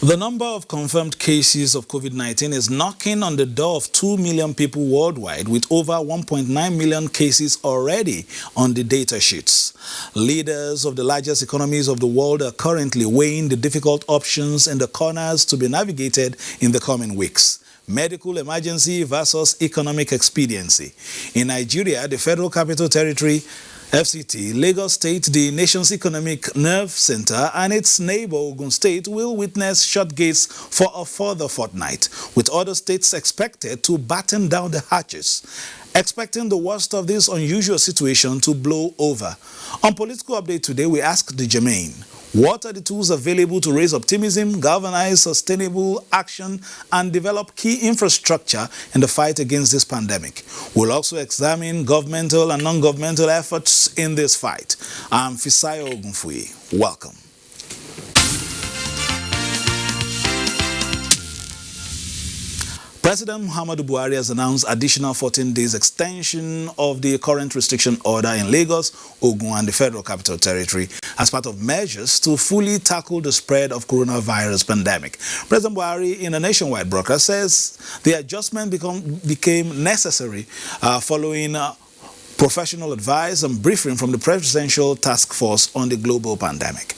The number of confirmed cases of COVID-19 is knocking on the door of 2 million people worldwide, with over 1.9 million cases already on the data sheets. Leaders of the largest economies of the world are currently weighing the difficult options and the corners to be navigated in the coming weeks. Medical emergency versus economic expediency. In Nigeria, the Federal Capital Territory, FCT, Lagos State, the nation's economic nerve center, and its neighbor Ogun State will witness shut gates for a further fortnight, with other states expected to batten down the hatches, expecting the worst of this unusual situation to blow over. On Political Update today, we ask the Germain, what are the tools available to raise optimism, galvanize sustainable action, and develop key infrastructure in the fight against this pandemic? We'll also examine governmental and non-governmental efforts in this fight. I'm Fisayo Ogunfuyi. Welcome. President Muhammadu Buhari has announced additional 14 days extension of the current restriction order in Lagos, Ogun, and the Federal Capital Territory as part of measures to fully tackle the spread of coronavirus pandemic. President Buhari, in a nationwide broadcast, says the adjustment became necessary following professional advice and briefing from the Presidential Task Force on the global pandemic.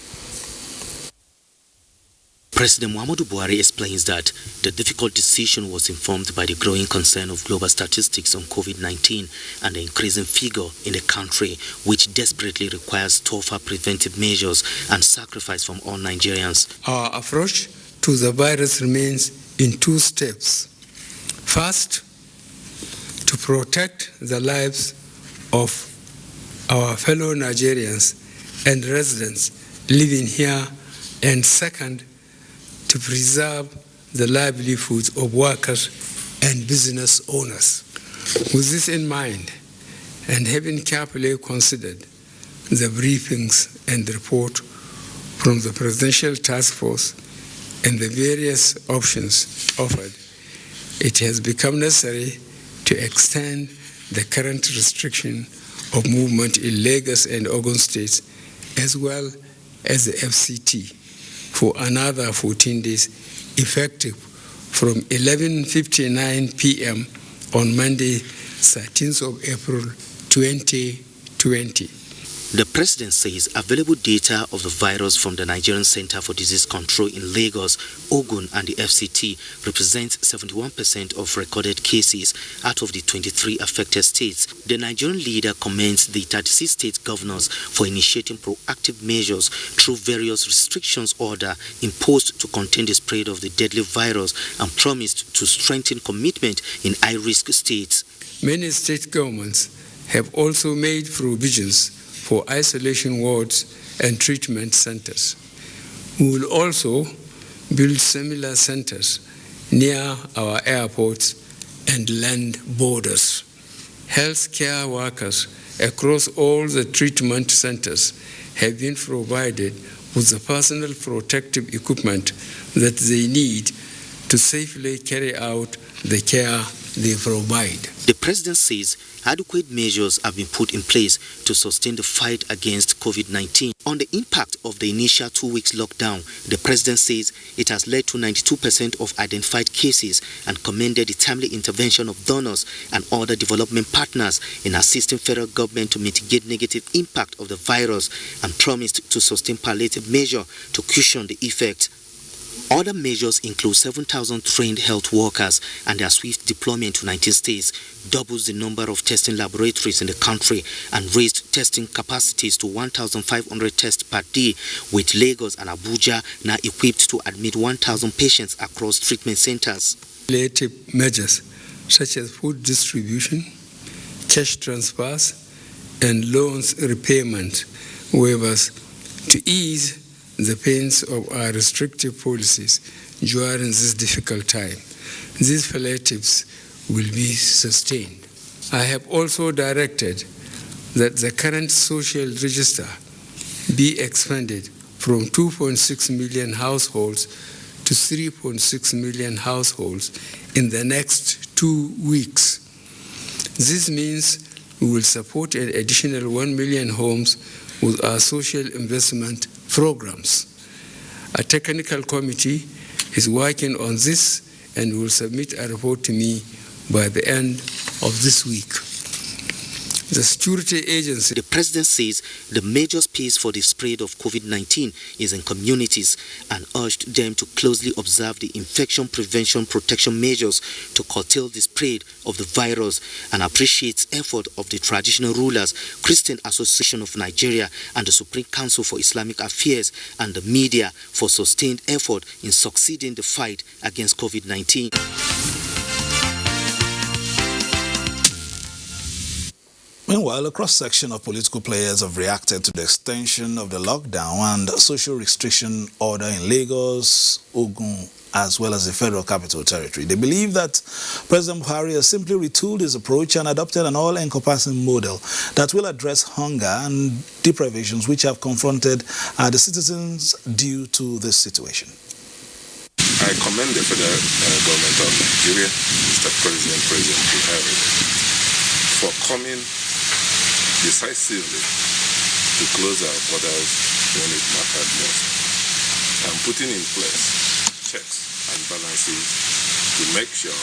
President Muhammadu Buhari explains that the difficult decision was informed by the growing concern of global statistics on COVID-19 and the increasing figure in the country, which desperately requires tougher preventive measures and sacrifice from all Nigerians. Our approach to the virus remains in two steps. First, to protect the lives of our fellow Nigerians and residents living here, and second, to preserve the livelihoods of workers and business owners. With this in mind, and having carefully considered the briefings and report from the Presidential Task Force and the various options offered, it has become necessary to extend the current restriction of movement in Lagos and Ogun states, as well as the FCT, for another 14 days, effective from 11:59 p.m. on Monday, 13th of April 2020. The president says available data of the virus from the Nigerian Center for Disease Control in Lagos, Ogun, and the FCT represents 71% of recorded cases out of the 23 affected states. The Nigerian leader commends the 36 state governors for initiating proactive measures through various restrictions order imposed to contain the spread of the deadly virus, and promised to strengthen commitment in high-risk states. Many state governments have also made provisions for isolation wards and treatment centers. We will also build similar centers near our airports and land borders. Healthcare workers across all the treatment centers have been provided with the personal protective equipment that they need to safely carry out the care they provide. The president says adequate measures have been put in place to sustain the fight against COVID-19. On the impact of the initial 2 weeks lockdown, the president says it has led to 92% of identified cases, and commended the timely intervention of donors and other development partners in assisting federal government to mitigate negative impact of the virus, and promised to sustain palliative measure to cushion the effect. Other measures include 7,000 trained health workers and their swift deployment to 19 states, doubles the number of testing laboratories in the country, and raised testing capacities to 1,500 tests per day, with Lagos and Abuja now equipped to admit 1,000 patients across treatment centers. Palliative measures such as food distribution, cash transfers, and loans repayment waivers to ease the pains of our restrictive policies during this difficult time. These palliatives will be sustained. I have also directed that the current social register be expanded from 2.6 million households to 3.6 million households in the next 2 weeks. This means we will support an additional 1 million homes with our social investment programs. A technical committee is working on this and will submit a report to me by the end of this week. The security agency. The president says the major space for the spread of COVID-19 is in communities and urged them to closely observe the infection prevention protection measures to curtail the spread of the virus, and appreciates effort of the traditional rulers, Christian Association of Nigeria, and the Supreme Council for Islamic Affairs and the media for sustained effort in succeeding the fight against COVID-19. Meanwhile, a cross-section of political players have reacted to the extension of the lockdown and social restriction order in Lagos, Ogun, as well as the Federal Capital Territory. They believe that President Buhari has simply retooled his approach and adopted an all-encompassing model that will address hunger and deprivations which have confronted the citizens due to this situation. I commend the federal government of Nigeria, Mr. President Buhari, for coming decisively to close our borders when it mattered most, and putting in place checks and balances to make sure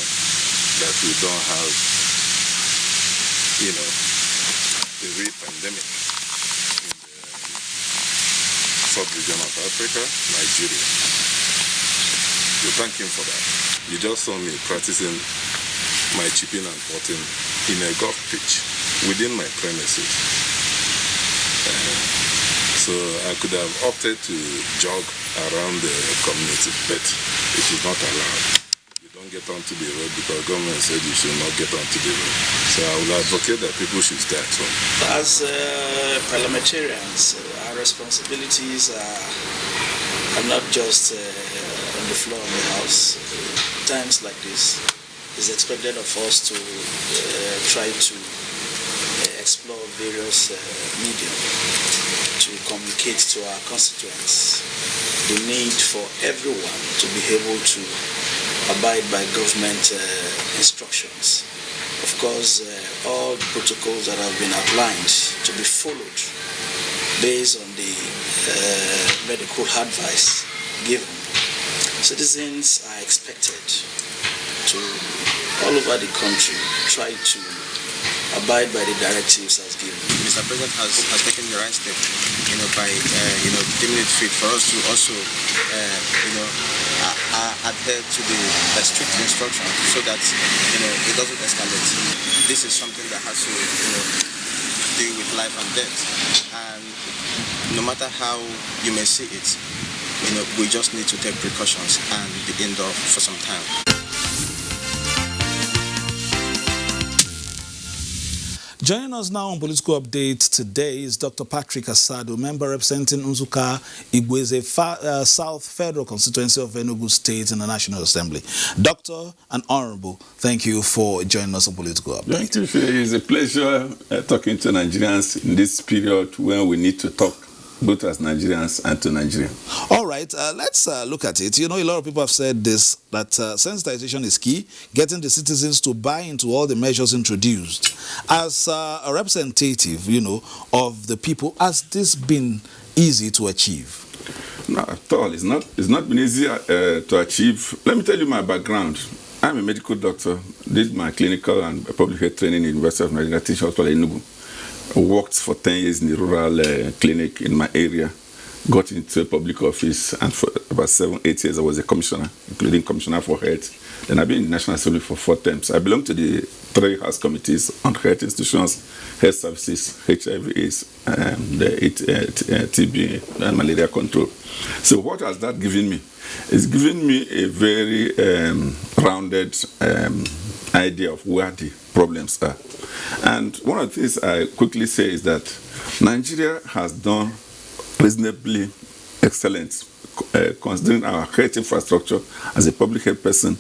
that we don't have, a real pandemic in the sub-region of Africa, Nigeria. We thank him for that. You just saw me practicing my chipping and potting in a golf pitch within my premises. So I could have opted to jog around the community, but it is not allowed. You don't get onto the road because government said you should not get onto the road. So I will advocate that people should stay at home. As parliamentarians, our responsibilities are not just on the floor of the House. Times like this, it's expected of us to try to explore various media to communicate to our constituents the need for everyone to be able to abide by government instructions. Of course, all the protocols that have been outlined to be followed based on the medical advice given. Citizens are expected to, all over the country, try to abide by the directives as given. Mr. President has taken the right step, by deeming it fit for us to also, adhere to the strict instructions so that, it doesn't escalate. This is something that has to, deal with life and death. And no matter how you may see it, we just need to take precautions and be indoor for some time. Joining us now on Political Update today is Dr. Patrick Asado, member representing Nzuka Igweze South Federal Constituency of Enugu State in the National Assembly. Doctor and Honorable, thank you for joining us on Political Update. Thank you. It's a pleasure talking to Nigerians in this period when we need to talk both as Nigerians and to Nigeria. All right, let's look at it. A lot of people have said this, that sensitization is key, getting the citizens to buy into all the measures introduced. As a representative, of the people, has this been easy to achieve? Not at all. It's not been easy to achieve. Let me tell you my background. I'm a medical doctor, did my clinical and public health training in the University of Nigeria Teaching Hospital in Enugu. Worked for 10 years in the rural clinic in my area, got into a public office, and for about 7-8 years I was a commissioner, including commissioner for health. Then I've been in the National Assembly for 4 terms. I belong to the 3 House committees on health institutions, health services, HIV/AIDS, the TB and malaria control. So what has that given me? It's given me a very rounded idea of where the problems are. And one of the things I quickly say is that Nigeria has done reasonably excellent considering our health infrastructure as a public health person,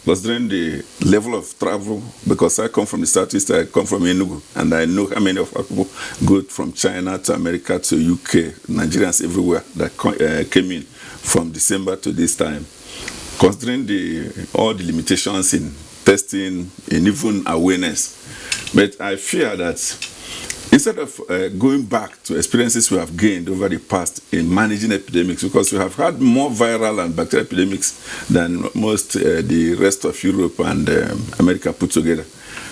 considering the level of travel, because I come from the Southeast, I come from Enugu, and I know how many of our people go from China to America to UK, Nigerians everywhere that came in from December to this time. Considering all the limitations in testing and even awareness. But I fear that instead of going back to experiences we have gained over the past in managing epidemics, because we have had more viral and bacterial epidemics than most the rest of Europe and America put together.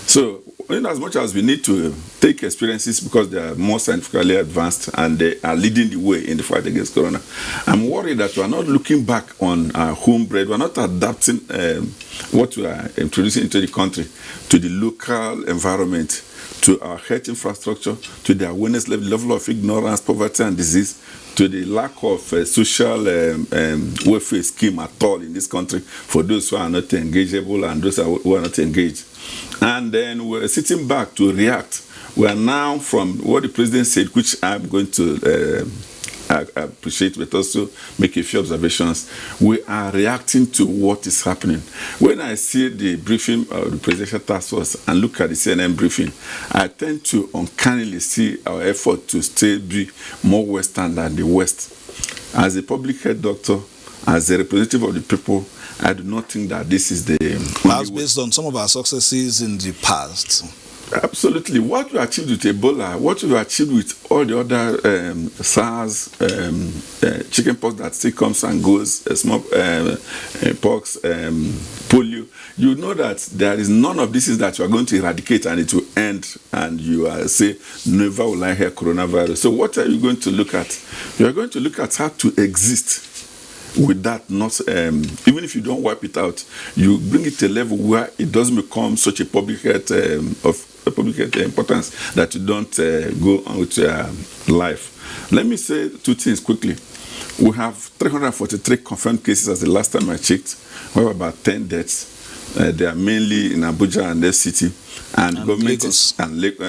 So, in as much as we need to take experiences because they are more scientifically advanced and they are leading the way in the fight against corona, I'm worried that we are not looking back on our home bread. We are not adapting what we are introducing into the country to the local environment, to our health infrastructure, to the awareness level of ignorance, poverty, and disease, to the lack of social welfare scheme at all in this country for those who are not engageable and those who are not engaged. And then we're sitting back to react. We are now, from what the president said, which I'm going to appreciate, but also make a few observations. We are reacting to what is happening. When I see the briefing of the presidential task force and look at the CNN briefing, I tend to uncannily see our effort to still be more Western than the West. As a public health doctor, as a representative of the people, I do not think that this is the... That's based on some of our successes in the past. Absolutely. What we achieved with Ebola, what we achieved with all the other SARS, chickenpox that still comes and goes, smallpox, polio, you know that there is none of this is that you are going to eradicate and it will end, and you say, never will I hear coronavirus. So what are you going to look at? You are going to look at how to exist with that, not even if you don't wipe it out, you bring it to a level where it doesn't become such a public health of public health importance that you don't go on with your life. Let me say two things quickly. We have 343 confirmed cases as the last time I checked. We have about 10 deaths. They are mainly in Abuja and FCT, and government Lagos.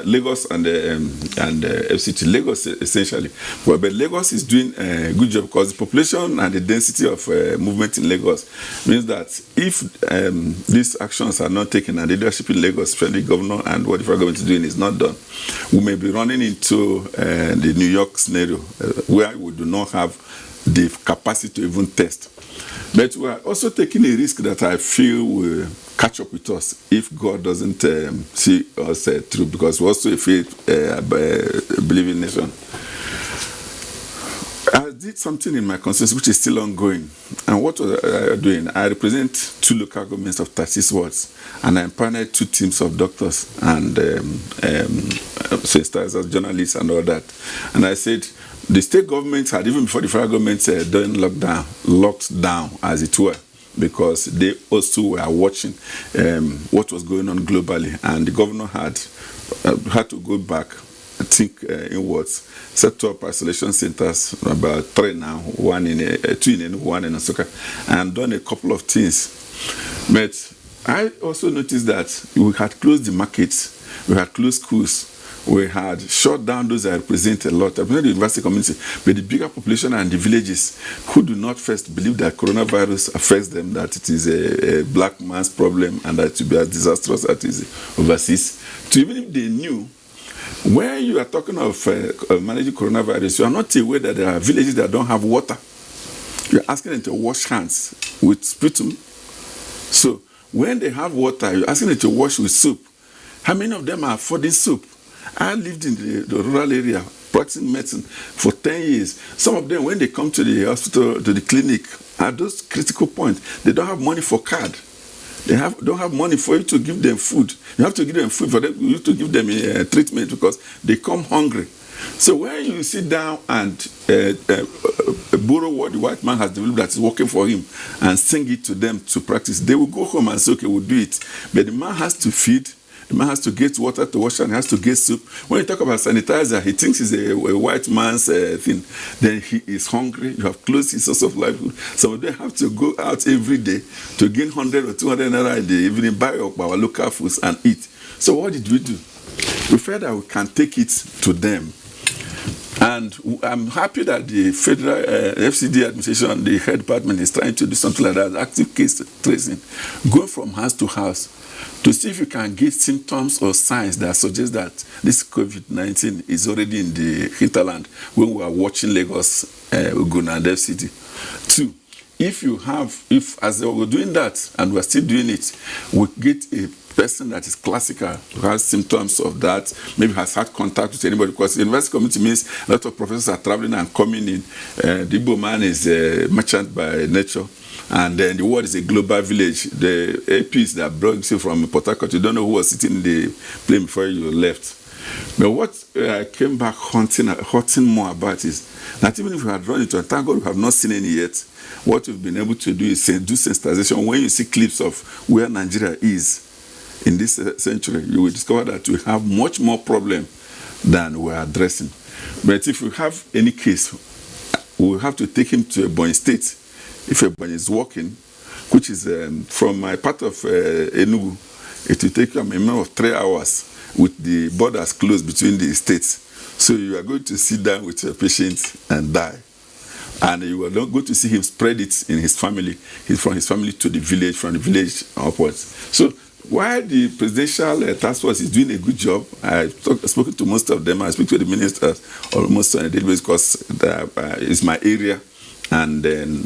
Lagos and FCT. Lagos essentially, but Lagos is doing a good job because the population and the density of movement in Lagos means that if these actions are not taken and the leadership in Lagos, especially governor and what the federal government is doing, is not done, we may be running into the New York scenario where we do not have the capacity to even test. But we are also taking a risk that I feel will catch up with us if God doesn't see us through, because we're also a faith-believing nation. I did something in my constituency which is still ongoing. And what was I doing? I represent 2 local governments of 36 wards, and I empaneled 2 teams of doctors and sisters as journalists and all that. And I said, the state governments had, even before the federal government done locked down, as it were, because they also were watching what was going on globally, and the governor had to go back, I think, inwards, set up isolation centers, about 3 now, 2 in Enugu, 1 in Nsukka, and done a couple of things. But I also noticed that we had closed the markets, we had closed schools, we had shut down those that represent a lot. I represent the university community, but the bigger population and the villages who do not first believe that coronavirus affects them, that it is a black man's problem and that it will be as disastrous as it is overseas. So even if they knew, when you are talking of managing coronavirus, you are not aware that there are villages that don't have water. You are asking them to wash hands with sputum. So when they have water, you're asking them to wash with soap. How many of them are affording soap? I lived in the rural area, practicing medicine for 10 years. Some of them, when they come to the hospital, to the clinic, at those critical points, they don't have money for card. They don't have money for you to give them food. You have to give them food for them, you to give them treatment because they come hungry. So when you sit down and borrow what the white man has developed that is working for him and sing it to them to practice, they will go home and say, okay, we'll do it. But the man has to feed. The man has to get water to wash and he has to get soup. When you talk about sanitizer, he thinks it's a white man's thing. Then he is hungry. You have closed his source of livelihood. Some of them have to go out every day to gain 100 or 200 naira a day, even buy up our local foods and eat. So what did we do? We felt that we can take it to them. And I'm happy that the federal FCD administration, the health department, is trying to do something like that, active case tracing, going from house to house to see if you can get symptoms or signs that suggest that this COVID-19 is already in the hinterland when we are watching Lagos, Ogun, and FCD. 2, if as they were doing that and we're still doing it, we get a person that is classical, who has symptoms of that, maybe has had contact with anybody, because the university community means a lot of professors are traveling and coming in. The Igbo man is a merchant by nature, and then the world is a global village. The APs that brought you from Port Harcourt, you don't know who was sitting in the plane before you left. But what I came back hunting more about is that even if we had run into, and thank God we have not seen any yet, what we've been able to do is do sensitization. When you see clips of where Nigeria is in this century, you will discover that we have much more problem than we are addressing. But if we have any case, we will have to take him to Ebonyi State. If Ebonyi is walking, which is from my part of Enugu, it will take you a minimum of 3 hours with the borders closed between the states. So you are going to sit down with your patient and die. And you are not going to see him spread it in his family, from his family to the village, from the village upwards. So while the presidential task force is doing a good job, I've spoken to most of them. I speak to the ministers almost on a daily basis because it's my area. And then,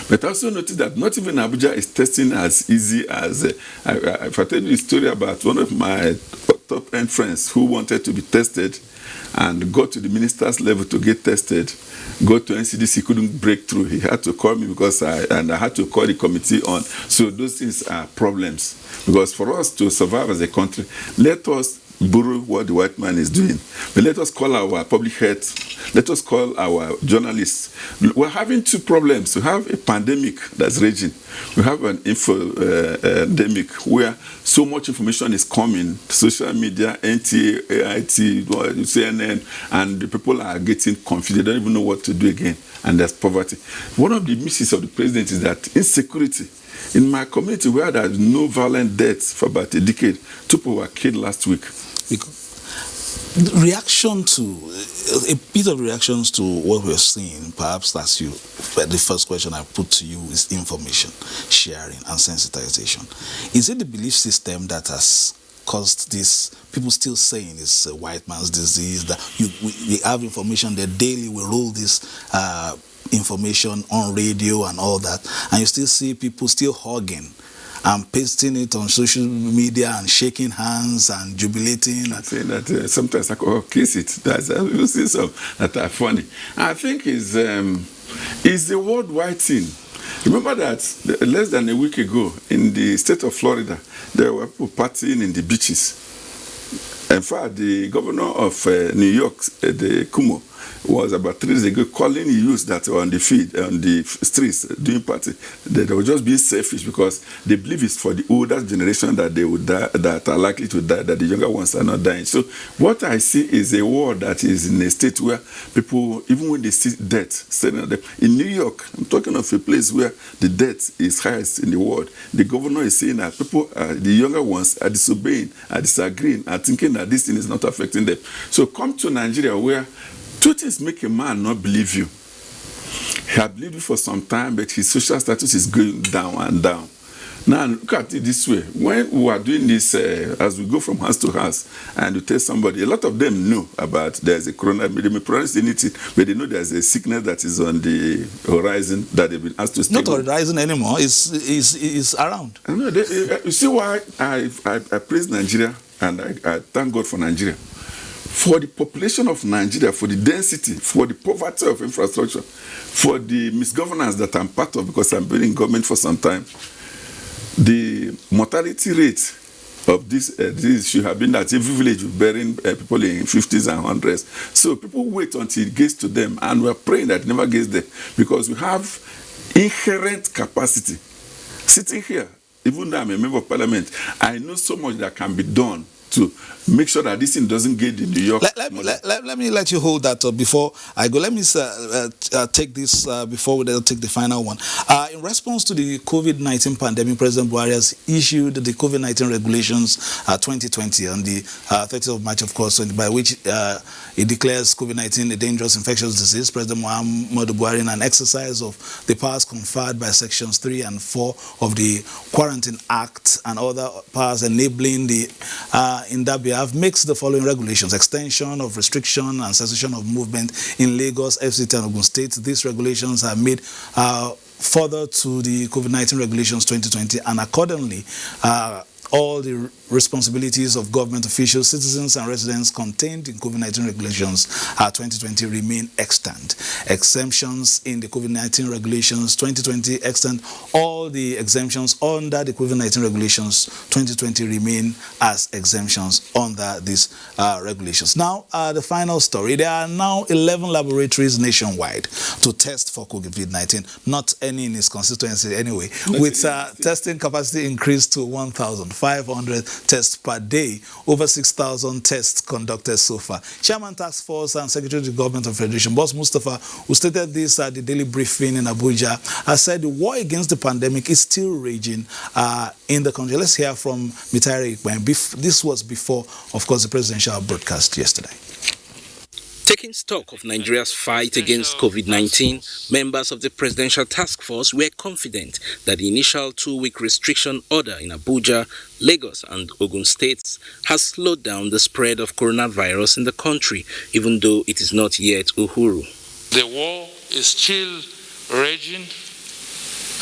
but I also noticed that not even Abuja is testing as easy as, if I tell you a story about one of my top-end friends who wanted to be tested and got to the minister's level to get tested, got to NCDC, couldn't break through. He had to call me because I had to call the committee on. So those things are problems. Because for us to survive as a country, let us borrow what the white man is doing. But let us call our public health, let us call our journalists. We're having two problems. We have a pandemic that's raging. We have an infodemic where so much information is coming, social media, NTA, AIT, CNN, and the people are getting confused. They don't even know what to do again. And there's poverty. One of the misses of the president is that insecurity. In my community, where there is no violent deaths for about a decade, 2 people were killed last week. Reaction to a bit of reactions to what we're seeing, perhaps that's you. But the first question I put to you is information sharing and sensitization. Is it the belief system that has caused this? People still saying it's a white man's disease, that we have information that daily we roll this information on radio and all that, and you still see people still hugging and pasting it on social media and shaking hands and jubilating. I'm saying that sometimes I could kiss it. You see some that are funny. I think it's a worldwide thing. Remember that less than a week ago in the state of Florida, there were people partying in the beaches. In fact, the governor of New York, the Cuomo, was about 3 days ago calling the youth that were on the streets doing party. They were just being selfish because they believe it's for the older generation that they would die, that are likely to die, that the younger ones are not dying. So what I see is a world that is in a state where people, even when they see death, in New York, I'm talking of a place where the death is highest in the world. The governor is saying that people, the younger ones, are disobeying, are disagreeing, are thinking that this thing is not affecting them. So come to Nigeria where 2 things make a man not believe you. He had believed you for some time, but his social status is going down and down. Now, look at it this way. When we are doing this, as we go from house to house, and you tell somebody, a lot of them know about there's a corona, they may pronounce anything, but they know there's a sickness that is on the horizon that they've been asked to stay. Not on the horizon anymore, it's around. I know, you see why I praise Nigeria, and I thank God for Nigeria. For the population of Nigeria, for the density, for the poverty of infrastructure, for the misgovernance that I'm part of because I've been in government for some time, the mortality rate of this should have been that every village is burying people in 50s and 100s. So people wait until it gets to them, and we're praying that it never gets there because we have inherent capacity. Sitting here, even though I'm a member of parliament, I know so much that can be done to make sure that this thing doesn't get in New York. Let me let you hold that before I go. Let me take this before we take the final one. In response to the COVID-19 pandemic, President Buhari has issued the COVID-19 regulations 2020 on the 30th of March, of course, by which he declares COVID-19 a dangerous infectious disease. President Muhammadu Buhari, in an exercise of the powers conferred by sections 3 and 4 of the Quarantine Act and other powers enabling the in that behalf, makes the following regulations: extension of restriction and cessation of movement in Lagos, FCT and Ogun State. These regulations are made further to the COVID-19 regulations 2020, and accordingly, all the responsibilities of government officials, citizens, and residents contained in COVID-19 regulations 2020 remain extant. Exemptions in the COVID-19 regulations 2020 extant. All the exemptions under the COVID-19 regulations 2020 remain as exemptions under these regulations. Now, the final story. There are now 11 laboratories nationwide to test for COVID-19. Not any in its constituency anyway. With testing capacity increased to 1,500 tests per day. Over 6,000 tests conducted so far. Chairman Task Force and Secretary to the Government of Federation, Boss Mustafa, who stated this at the daily briefing in Abuja, has said the war against the pandemic is still raging in the country. Let's hear from Mitari Ikwen. This was before, of course, the presidential broadcast yesterday. Taking stock of Nigeria's fight against COVID-19, members of the Presidential Task Force were confident that the initial 2-week restriction order in Abuja, Lagos and Ogun states has slowed down the spread of coronavirus in the country, even though it is not yet Uhuru. The war is still raging,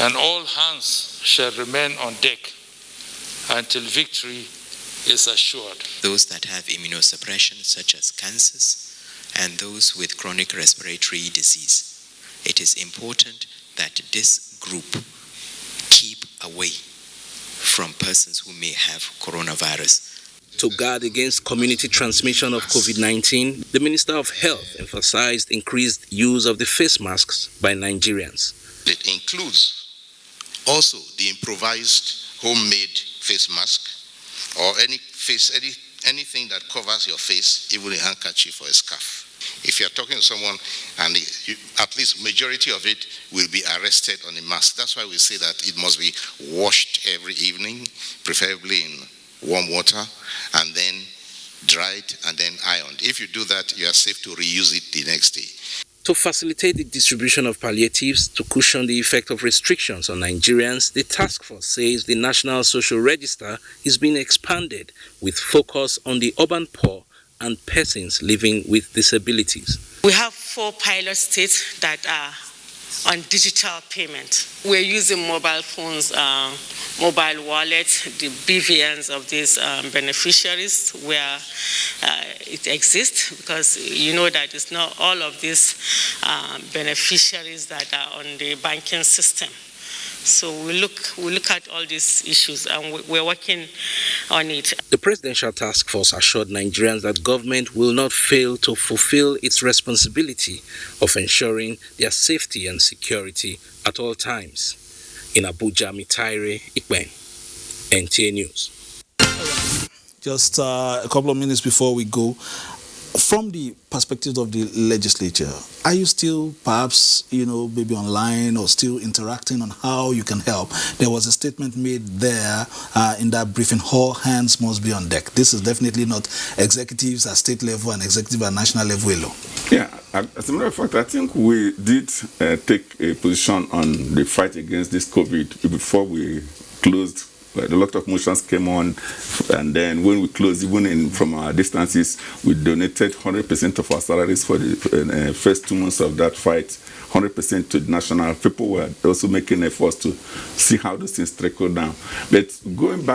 and all hands shall remain on deck until victory is assured. Those that have immunosuppression, such as cancers, and those with chronic respiratory disease. It is important that this group keep away from persons who may have coronavirus. To guard against community transmission of COVID-19, the Minister of Health emphasized increased use of the face masks by Nigerians. It includes also the improvised homemade face mask or anything that covers your face, even a handkerchief or a scarf. If you're talking to someone and at least majority of it will be arrested on a mask. That's why we say that it must be washed every evening, preferably in warm water, and then dried and then ironed. If you do that, you are safe to reuse it the next day. To facilitate the distribution of palliatives to cushion the effect of restrictions on Nigerians, the task force says the National Social Register is being expanded with focus on the urban poor and persons living with disabilities. We have 4 pilot states that are on digital payment. We're using mobile phones, mobile wallets, the BVNs of these beneficiaries where it exists, because you know that it's not all of these beneficiaries that are on the banking system. So we look at all these issues and we're working on it. The Presidential Task Force assured Nigerians that government will not fail to fulfill its responsibility of ensuring their safety and security at all times. In Abuja, Mitari Ikwen, NTA News. Just a couple of minutes before we go, from the perspective of the legislature, are you still perhaps, maybe online or still interacting on how you can help? There was a statement made there in that briefing, all hands must be on deck. This is definitely not executives at state level and executive at national level alone. Yeah, as a matter of fact, I think we did take a position on the fight against this COVID before we closed. A lot of motions came on, and then when we closed, even from our distances, we donated 100% of our salaries for the first 2 months of that fight, 100% to the national. People were also making efforts to see how those things trickle down. But going back